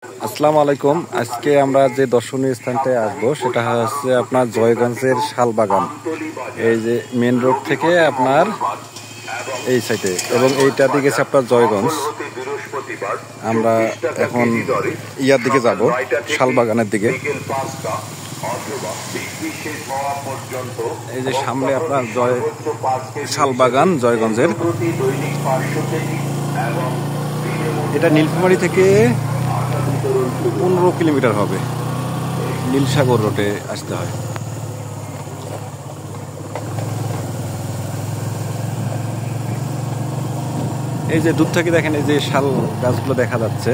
আসসালামু আলাইকুম। আজকে আমরা যে দর্শনীয় স্থানটায় আসবো সেটা হচ্ছে আপনার জয়গঞ্জের শালবাগান। এই যে মেন রোড থেকে আপনার এই সাইডে, এবং এইটা দিকে গেছে আপনার জয়গঞ্জ। আমরা এখন ইয়ার দিকে যাব, শালবাগানের দিকে। এই যে সামনে আপনার শালবাগান জয়গঞ্জের। এটা নীলফামারী থেকে 15 কিলোমিটার হবে, নীলসাগর রোডে আসতে হয়। এই যে দূর থেকে দেখেন, এই যে শাল গাছগুলো দেখা যাচ্ছে।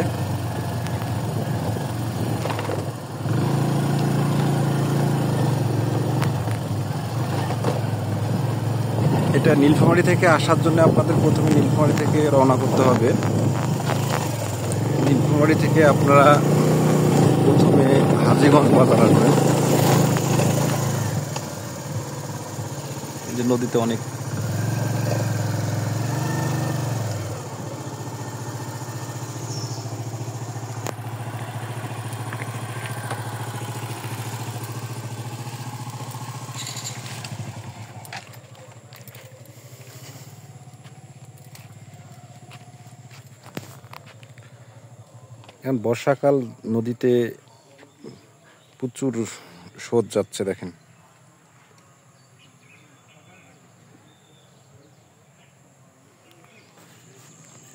এটা নীলফামারী থেকে আসার জন্য আপনাদের প্রথমে নীলফামারী থেকে রওনা করতে হবে। নীলফামারী থেকে আপনারা প্রথমে হাজীগঞ্জ বাজার আসবেন। এই যে নদীতে অনেক এখন বর্ষাকাল, নদীতে প্রচুর স্রোত যাচ্ছে দেখেন।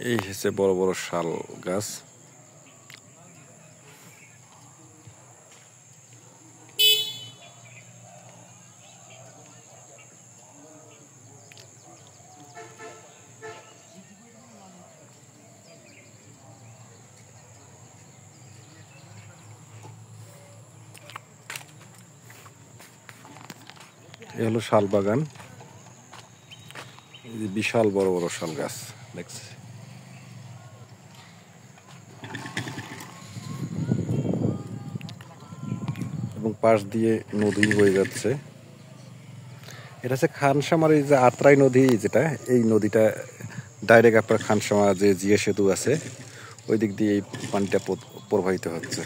এই হচ্ছে বড় বড় শাল গাছ। এ হলো শাল বাগান। বিশাল বড় বড় শাল গাছ দেখছি। এবং পাশ দিয়ে নদী বয়ে যাচ্ছে। এটা হচ্ছে খানসামার, যে আত্রাই নদী, যেটা এই নদীটা ডাইরেক্ট আপনার খানসামা যে জিয়া সেতু আছে ওই দিক দিয়ে এই পানিটা প্রবাহিত হচ্ছে।